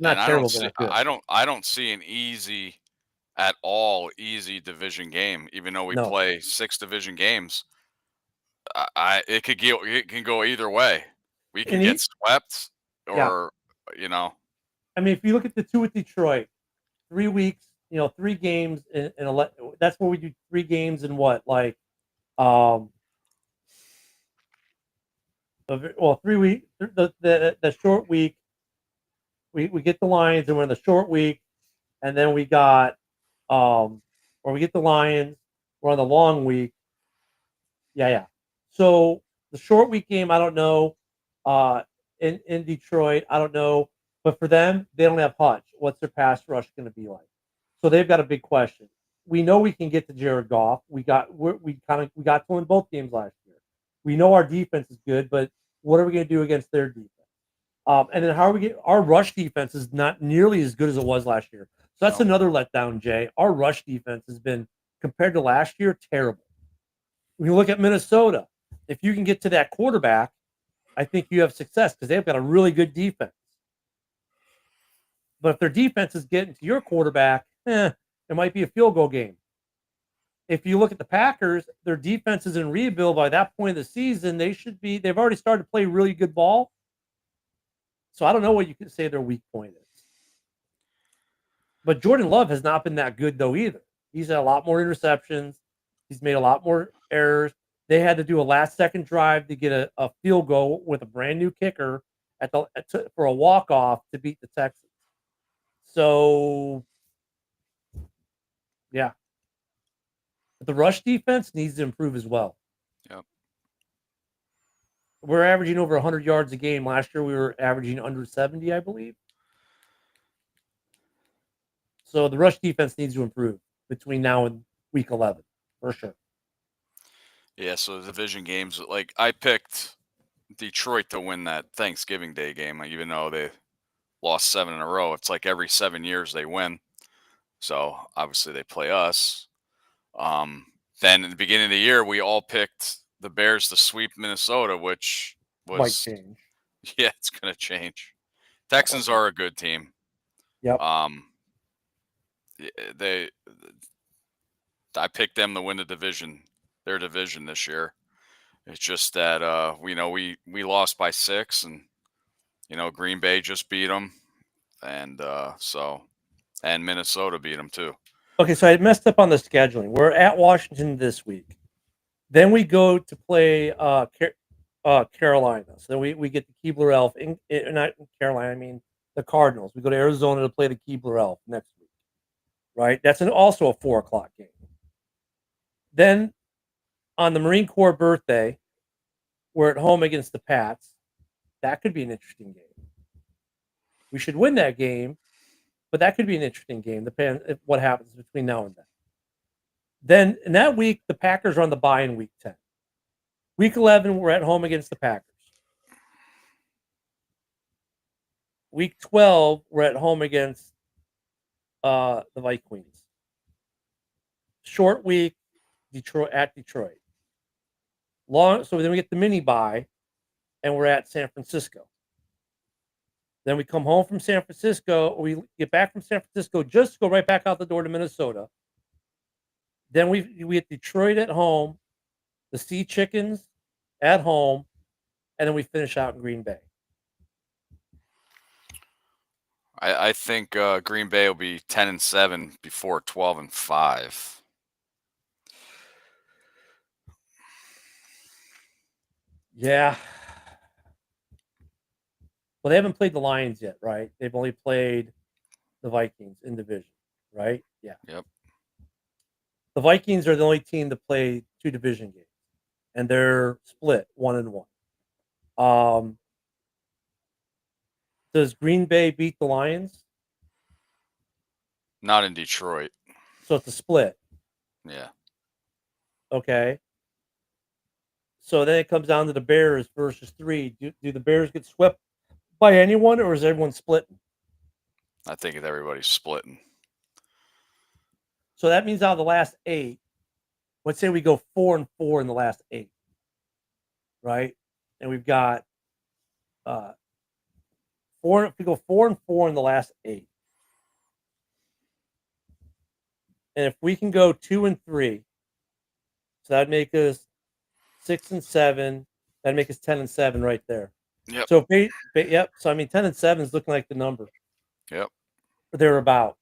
not terrible, but not good. I don't see an easy division game, even though we play 6 division games. It can go either way. We can get swept, or I mean, if you look at the two with Detroit, 3 weeks, 3 games that's where we do 3 games in what, like, 3 weeks, the short week. We get the Lions and we're in the short week, and then we got or we get the Lions, we're on the long week. Yeah. So the short week game, I don't know. In Detroit, I don't know. But for them, they don't have Hutch. What's their pass rush going to be like? So they've got a big question. We know we can get to Jared Goff. We got to win both games last year. We know our defense is good, but what are we going to do against their defense? And then how are we get our rush defense is not nearly as good as it was last year. So that's another letdown, Jay. Our rush defense has been, compared to last year, terrible. When you look at Minnesota, if you can get to that quarterback, I think you have success because they've got a really good defense. But if their defense is getting to your quarterback, it might be a field goal game. If you look at the Packers, their defense is in rebuild by that point of the season. They've already started to play really good ball. So I don't know what you can say their weak point is. But Jordan Love has not been that good, though, either. He's had a lot more interceptions. He's made a lot more errors. They had to do a last-second drive to get a field goal with a brand-new kicker for a walk-off to beat the Texans. So, yeah. But the rush defense needs to improve as well. Yep. We're averaging over 100 yards a game. Last year, we were averaging under 70, I believe. So the rush defense needs to improve between now and week 11, for sure. Yeah, so the division games, like I picked Detroit to win that Thanksgiving Day game, even though they lost 7 in a row. It's like every 7 years they win. So obviously they play us. Then in the beginning of the year, we all picked the Bears to sweep Minnesota, which was might change. Yeah, it's going to change. Texans are a good team. Yep. I picked them to win their division this year. It's just that we lost by 6, and Green Bay just beat them. and and Minnesota beat them too. Okay, so I messed up on the scheduling. We're at Washington this week. Then we go to play Carolina. So then we get the Keebler Elf not Carolina. I mean the Cardinals. We go to Arizona to play the Keebler Elf next week. Right. That's also a 4:00 game. Then on the Marine Corps birthday, we're at home against the Pats. That could be an interesting game. We should win that game, but that could be an interesting game. Depends what happens between now and then. Then in that week, the Packers are on the bye in week 10. Week 11, we're at home against the Packers. Week 12, we're at home against the Vikings. Short week, Detroit. So then we get the mini bye, and we're at San Francisco. Then we come home from San Francisco. We get back from San Francisco just to go right back out the door to Minnesota. Then we hit Detroit at home, the Sea Chickens at home, and then we finish out in Green Bay. I think Green Bay will be 10-7 before 12-5. Yeah. Well, they haven't played the Lions yet, right? They've only played the Vikings in division, right? Yeah. Yep. The Vikings are the only team to play 2 division games, and they're split 1-1. Does Green Bay beat the Lions? Not in Detroit. So it's a split. Yeah. Okay. So then it comes down to the Bears versus 3. Do the Bears get swept by anyone, or is everyone splitting? I think everybody's splitting. So that means out of the last 8, let's say we go 4-4 in the last 8, right? And we've got 4. If we go 4-4 in the last 8, and if we can go 2-3, so that'd make us 6-7. That'd make us 10-7 right there. Yep. So yep. So I mean, 10-7 is looking like the number. Yep. They're about.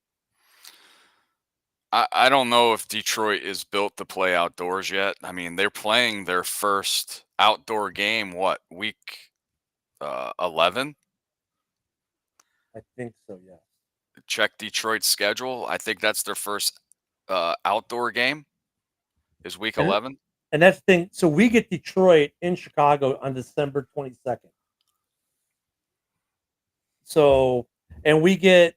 I don't know if Detroit is built to play outdoors yet. I mean, they're playing their first outdoor game, week 11? I think so, yeah. Check Detroit's schedule. I think that's their first outdoor game is week 11. And that's the thing. So we get Detroit in Chicago on December 22nd. So, and we get,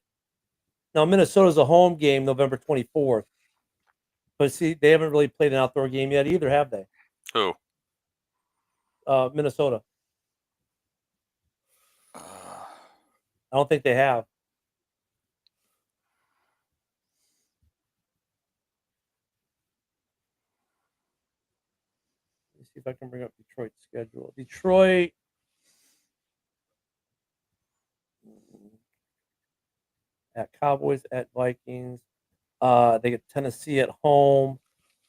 now Minnesota's a home game November 24th. But see, they haven't really played an outdoor game yet either, have they? Who? Minnesota. I don't think they have. Let's see if I can bring up Detroit's schedule. Detroit. At Cowboys, at Vikings. They get Tennessee at home,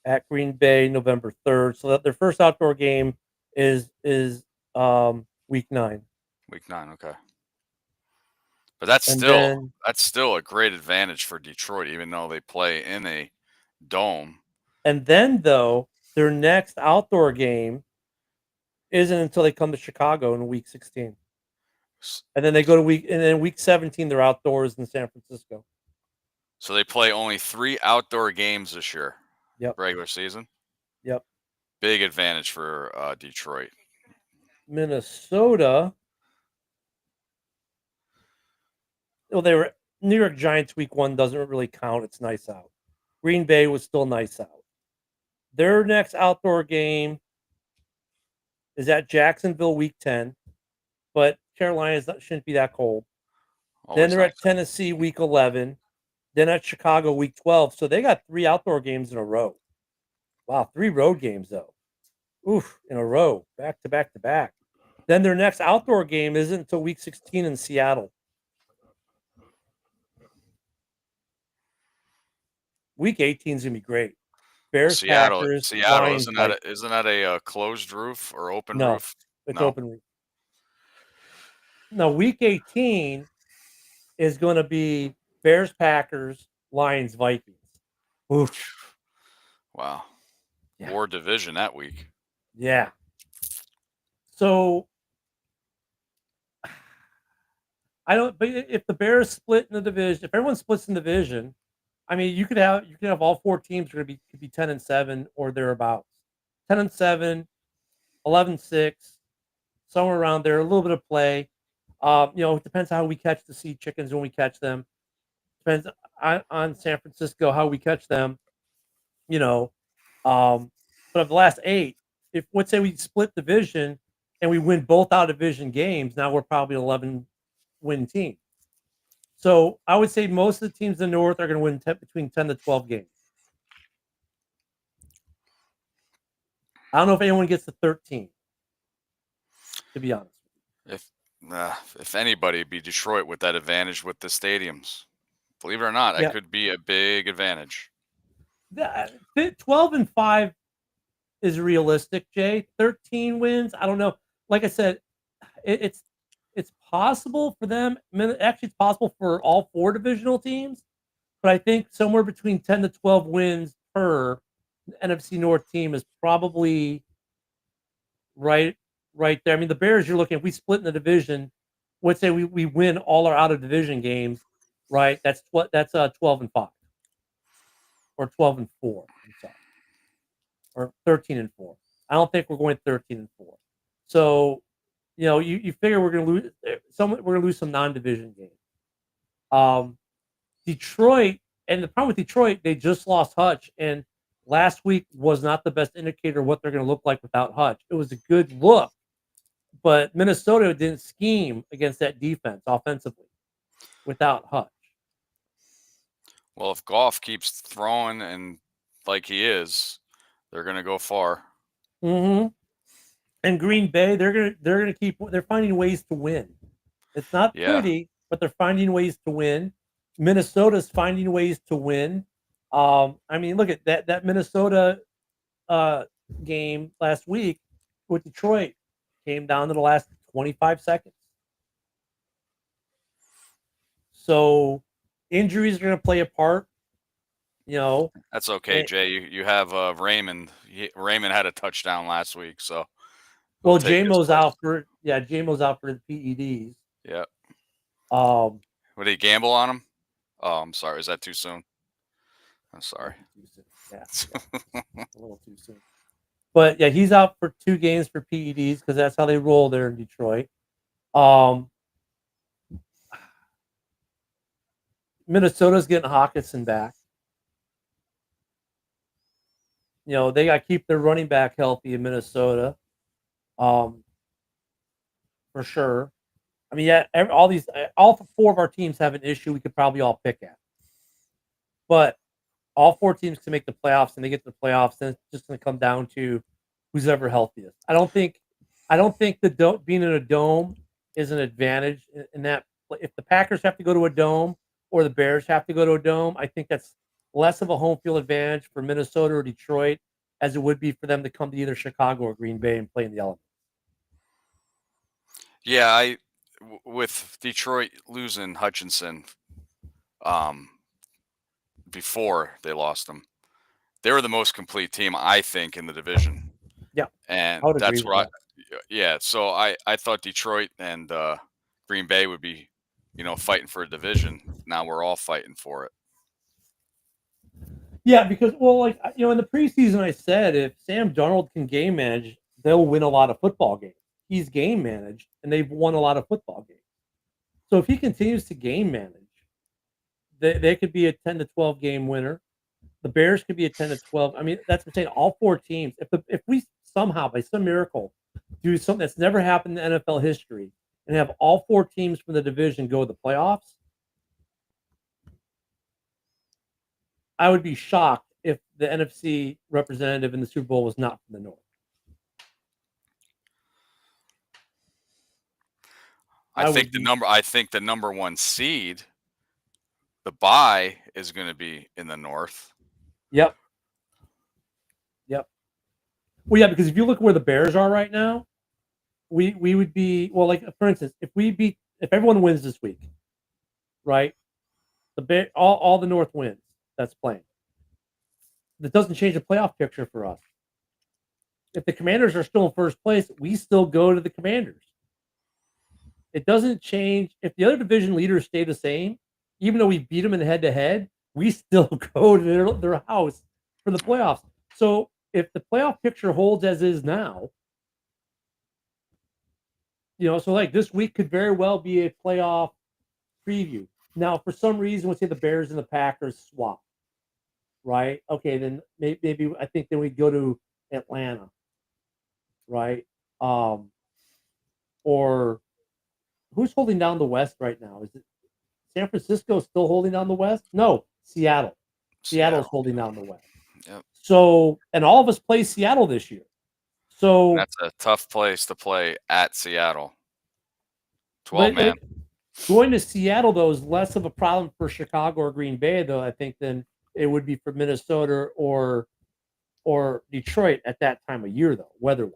at Green Bay, November 3rd. So that their first outdoor game is week 9. Week 9, okay. But that's still a great advantage for Detroit, even though they play in a dome. And then though, their next outdoor game isn't until they come to Chicago in week 16. And then they go to week 17, they're outdoors in San Francisco. So they play only 3 outdoor games this year. Yep. Regular season. Yep. Big advantage for Detroit. Minnesota. Well, they were New York Giants week 1 doesn't really count. It's nice out. Green Bay was still nice out. Their next outdoor game is at Jacksonville week 10, but Carolina shouldn't be that cold. Then they're at Tennessee week 11, then at Chicago week 12. So they got 3 outdoor games in a row. Wow, 3 road games though. Oof, in a row, back to back to back. Then their next outdoor game isn't until week 16 in Seattle. Week 18 is gonna be great. Bears, Packers, Lions, isn't that a closed roof or open roof? It's open roof. Now, week 18 is going to be Bears, Packers, Lions, Vikings. Oof. Wow. Yeah. War division that week. Yeah. So I don't. But if the Bears split in the division, if everyone splits in the division, I mean, you could have all 4 teams could be 10-7 or thereabouts. 10-7, 11-6, somewhere around there. A little bit of play. It depends how we catch the sea chickens when we catch them. Depends on San Francisco how we catch them. But of the last 8, if let's say we split division and we win both out of division games, now we're probably 11 win team. So I would say most of the teams in the North are going to win between 10 to 12 games. I don't know if anyone gets to 13, to be honest. If anybody, it'd be Detroit with that advantage with the stadiums. Believe it or not, that could be a big advantage. 12-5 is realistic, Jay. 13 wins, I don't know. Like I said, it's possible for them. Actually, it's possible for all 4 divisional teams, but I think somewhere between 10 to 12 wins per NFC North team is probably right there. I mean, the Bears, you're looking, if we split in the division, let's say we win all our out of division games, right? That's 12-5 or 12-4. I'm sorry, or 13-4. I don't think we're going 13-4. So, you figure we're going to lose we're going to lose some non-division games. Detroit, and the problem with Detroit, they just lost Hutch, and last week was not the best indicator of what they're going to look like without Hutch. It was a good look, but Minnesota didn't scheme against that defense offensively without Hutch. Well, if Goff keeps throwing and like he is, they're going to go far. Mm-hmm. And Green Bay, they're finding ways to win. It's not pretty, but they're finding ways to win. Minnesota's finding ways to win. I mean, look at that Minnesota game last week with Detroit came down to the last 25 seconds. So injuries are going to play a part. That's okay, Jay. You have Raymond. Raymond had a touchdown last week, so. Well, JMO's out for the PEDs. Yeah. Would he gamble on him? Oh, I'm sorry. Is that too soon? I'm sorry. Too soon. Yeah. A little too soon. But yeah, he's out for 2 games for PEDs because that's how they roll there in Detroit. Minnesota's getting Hawkinson back. They got to keep their running back healthy in Minnesota. For sure. I mean, yeah, all 4 of our teams have an issue we could probably all pick at. But all 4 teams can make the playoffs, and they get to the playoffs, and it's just going to come down to who's ever healthiest. I don't think being in a dome is an advantage in that. If the Packers have to go to a dome or the Bears have to go to a dome, I think that's less of a home field advantage for Minnesota or Detroit as it would be for them to come to either Chicago or Green Bay and play in the elements. Yeah, with Detroit losing Hutchinson before they lost him, they were the most complete team, I think, in the division. Yeah. And that's what so I thought Detroit and Green Bay would be, fighting for a division. Now we're all fighting for it. Yeah, because, in the preseason I said if Sam Darnold can game manage, they'll win a lot of football games. He's game managed, and they've won a lot of football games. So if he continues to game manage, they could be a 10 to 12 game winner. The Bears could be a 10 to 12. I mean, that's what I'm saying. All 4 teams. If we somehow, by some miracle, do something that's never happened in NFL history and have all 4 teams from the division go to the playoffs, I would be shocked if the NFC representative in the Super Bowl was not from the North. I think the number 1 seed, the bye, is going to be in the North. Yep. Well, yeah, because if you look where the Bears are right now, we would be, for instance, if everyone wins this week, right? All the North wins that's playing. That doesn't change the playoff picture for us. If the Commanders are still in first place, we still go to the Commanders. It doesn't change. If the other division leaders stay the same, even though we beat them in head-to-head, we still go to their house for the playoffs. So if the playoff picture holds as is now, so like this week could very well be a playoff preview. Now, for some reason, let's say the Bears and the Packers swap, right? Okay, then maybe I think then we go to Atlanta, right? Or who's holding down the West right now? Is it San Francisco still holding down the West? No, Seattle. Seattle's holding down the West. Yep. So, and all of us play Seattle this year. So That's a tough place to play at Seattle. 12 man. Going to Seattle though is less of a problem for Chicago or Green Bay though, I think, than it would be for Minnesota or Detroit at that time of year though, weather-wise.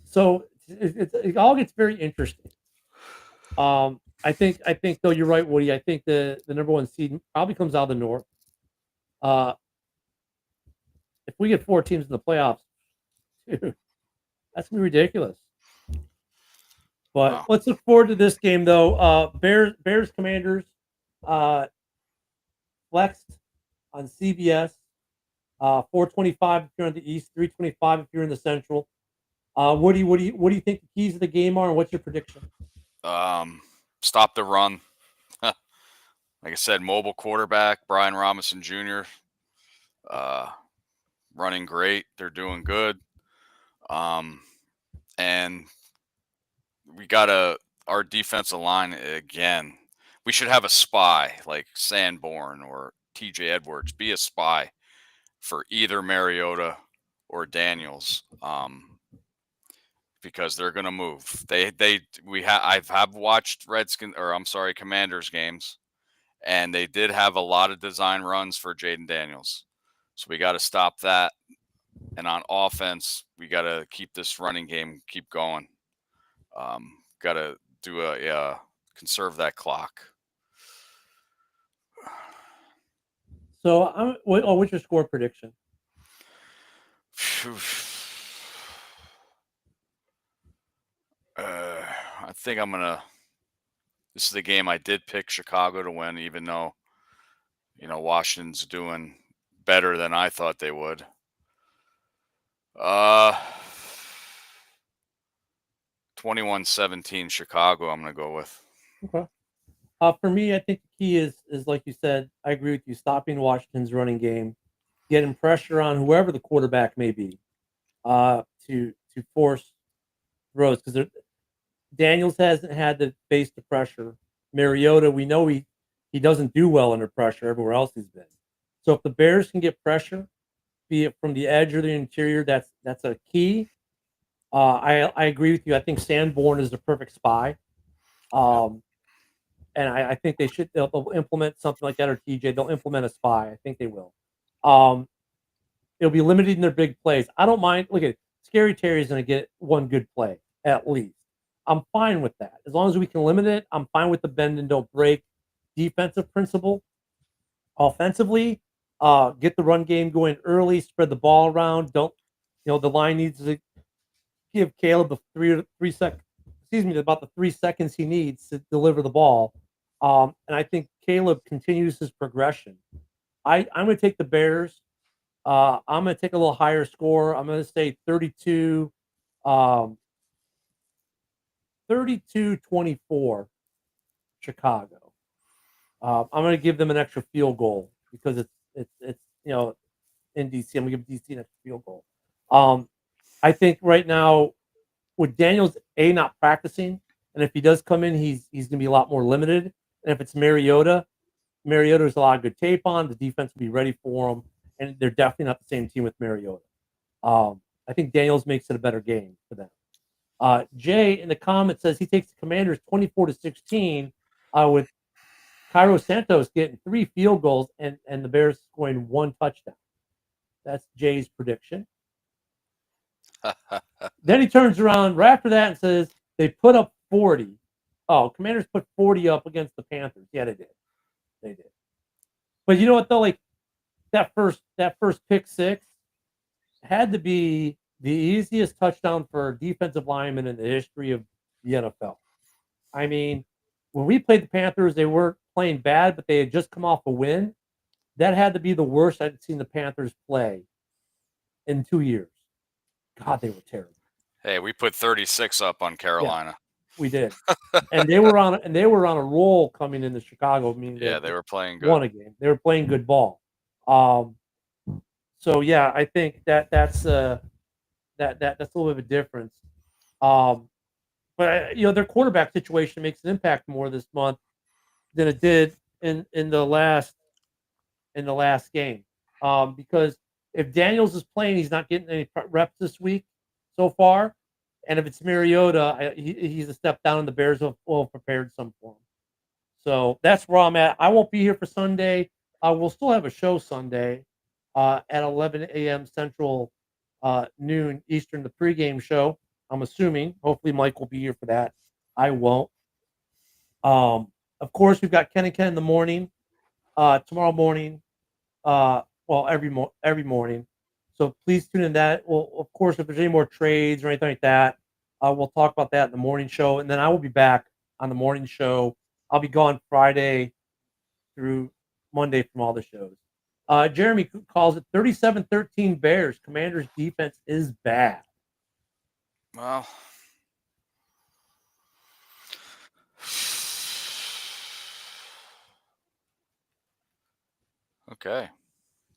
So it all gets very interesting. I think though you're right, Woody. I think the number one seed probably comes out of the North. If we get 4 teams in the playoffs, dude, that's gonna be ridiculous. But Wow. let's look forward to this game though. Bears Commanders flexed on CBS. 425 if you're on the East, 325 if you're in the Central. What do you think the keys of the game are, and what's your prediction? Stop the run. Like I said, mobile quarterback, Brian Robinson Jr. Running great. They're doing good. And we got our defensive line again. We should have a spy like Sanborn or TJ Edwards. Be a spy for either Mariota or Daniels. Because they're going to move. I've watched Commanders games, and they did have a lot of design runs for Jaden Daniels. So we got to stop that. And on offense, we got to keep this running game keep going. Got to do conserve that clock. So, what's your score prediction? I think I'm gonna. This is the game I did pick Chicago to win, even though, Washington's doing better than I thought they would. 21-17 Chicago. I'm gonna go with. Okay. For me, I think the key is like you said. I agree with you. Stopping Washington's running game, getting pressure on whoever the quarterback may be, to force throws because Daniels hasn't had to face the pressure. Mariota, we know he doesn't do well under pressure everywhere else he's been. So if the Bears can get pressure, be it from the edge or the interior, that's a key. I agree with you. I think Sanborn is the perfect spy. And I think they'll implement something like that, or TJ. They'll implement a spy. I think they will. It'll be limited in their big plays. I don't mind. Look at Scary Terry's going to get one good play at least. I'm fine with that. As long as we can limit it, I'm fine with the bend and don't break defensive principle. Offensively, get the run game going early, spread the ball around. Don't, the line needs to give Caleb the about the 3 seconds he needs to deliver the ball. And I think Caleb continues his progression. I'm going to take the Bears. I'm going to take a little higher score. I'm going to say 32. 32-24 Chicago. I'm going to give them an extra field goal because it's in DC. I'm going to give DC an extra field goal. I think right now with Daniels not practicing, and if he does come in, he's going to be a lot more limited. And if it's Mariota has a lot of good tape on. The defense will be ready for him, and they're definitely not the same team with Mariota. I think Daniels makes it a better game for them. Jay in the comments says he takes the Commanders 24-16 with Cairo Santos getting 3 field goals and the Bears scoring 1 touchdown. That's Jay's prediction. Then he turns around right after that and says they put up 40 Oh, Commanders put 40 up against the Panthers. Yeah, they did. They did. But you know what though? Like that first pick six had to be the easiest touchdown for a defensive lineman in the history of the NFL. I mean, when we played the Panthers, they weren't playing bad, but they had just come off a win. That had to be the worst I'd seen the Panthers play in 2 years. God, they were terrible. Hey, we put 36 up on Carolina. We did, and they were on a roll coming into Chicago. I mean, Yeah, they were playing won good. a game. They were playing good ball. So yeah, I think that's a little bit of a difference. But their quarterback situation makes an impact more this month than it did in the last game. Because if Daniels is playing, he's not getting any reps this week so far. And if it's Mariota, he's a step down, and the Bears will have prepared some for him. So that's where I'm at. I won't be here for Sunday. We'll still have a show Sunday at 11 a.m. Central, noon Eastern, the pregame show. I'm assuming. Hopefully Mike will be here for that. I won't. Of course, we've got Ken and Ken in the morning. Tomorrow morning. Every morning. So please tune in that. Well, of course, if there's any more trades or anything like that, we'll talk about that in the morning show. And then I will be back on the morning show. I'll be gone Friday through Monday from all the shows. Jeremy calls it 37-13 Bears. Commanders' defense is bad. Well, okay.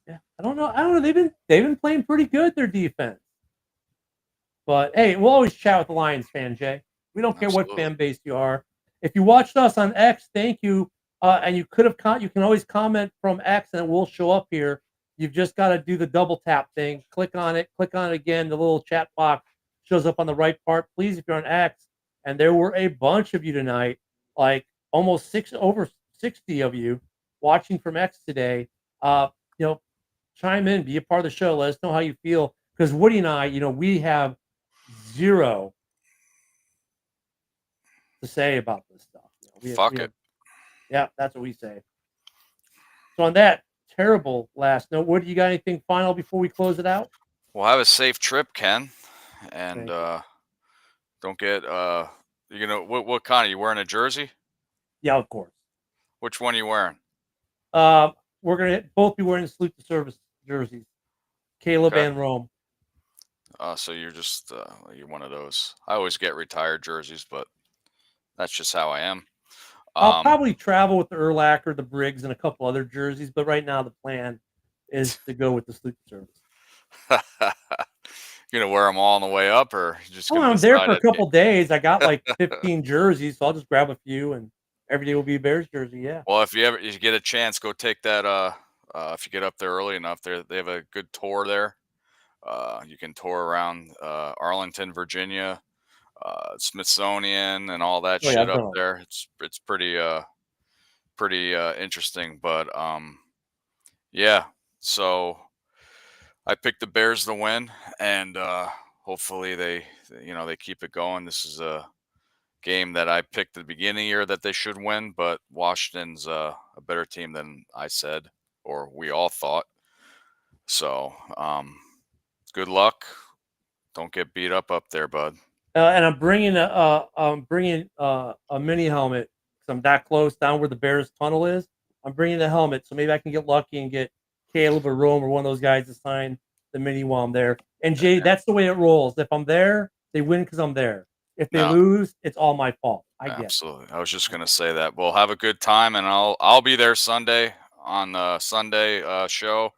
Yeah, I don't know. They've been playing pretty good, their defense. But hey, we'll always chat with the Lions fan, Jay. We don't care what fan base you are. If you watched us on X, thank you. And you can always comment from X, and it will show up here. You've just got to do the double tap thing. Click on it again. The little chat box shows up on the right part. Please, if you're on X, and there were a bunch of you tonight, like almost over 60 of you watching from X today. Chime in, be a part of the show. Let us know how you feel. Because Woody and I, we have zero to say about this stuff. Fuck it. Yeah, that's what we say. So on that terrible last note, Woody, you got anything final before we close it out? Well, have a safe trip, Ken. And don't get what kind are you wearing, a jersey? Yeah, of course. Which one are you wearing? We're gonna both be wearing Salute to Service jerseys. Caleb and Rome. So you're just you're one of those. I always get retired jerseys, but that's just how I am. I'll probably travel with the Urlacher, the Briggs, and a couple other jerseys, but right now the plan is to go with the Salute to Service. You're gonna wear them all on the way up, or just? I'm there for a couple days. I got like 15 jerseys, so I'll just grab a few, and every day will be a Bears jersey. Yeah. Well, if you get a chance, go take that. If you get up there early enough, they have a good tour there. You can tour around Arlington, Virginia, Smithsonian, and all that shit up there. It's pretty interesting. But yeah. So I picked the Bears to win, and hopefully they keep it going. This is a game that I picked at the beginning of the year that they should win, but Washington's a better team than I said, or we all thought. So good luck. Don't get beat up there, bud. And I'm bringing a mini helmet because I'm that close down where the Bears tunnel is. I'm bringing the helmet, so maybe I can get lucky and get Caleb or Rome or one of those guys to sign the mini while I'm there. And Jay, that's the way it rolls. If I'm there, they win because I'm there. If they lose, it's all my fault. I get absolutely. I was just gonna say that. Well, have a good time, and I'll be there Sunday on the Sunday show,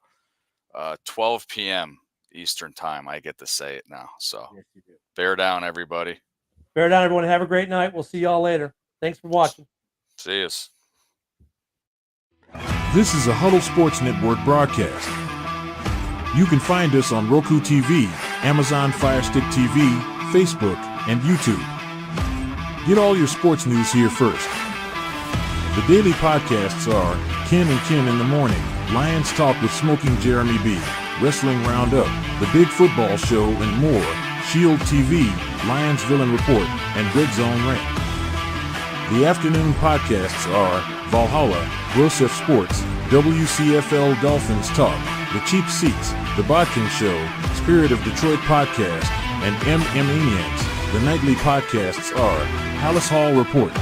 12 p.m. Eastern time. I get to say it now. So yes, you do. Bear down, everybody. Bear down, everyone. Have a great night. We'll see y'all later. Thanks for watching. See us. This is a Huddle Sports Network broadcast. You can find us on Roku TV, Amazon Fire Stick TV, Facebook, and YouTube. Get all your sports news here first. The daily podcasts are Ken and Ken in the Morning, Lions Talk with Smoking Jeremy B, Wrestling Roundup, The Big Football Show, and more, Shield TV, Lions Villain Report, and Red Zone Rant. The afternoon podcasts are Valhalla, Grosef Sports, WCFL Dolphins Talk, The Cheap Seats, The Bodkin Show, Spirit of Detroit Podcast, and MM Maniacs. The nightly podcasts are Halas Hall Report,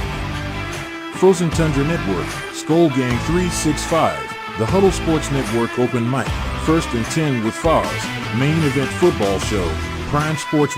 Frozen Tundra Network, Skull Gang 365, The Huddle Sports Network Open Mic, First and 10 with Foz, Main Event Football Show, Prime Sports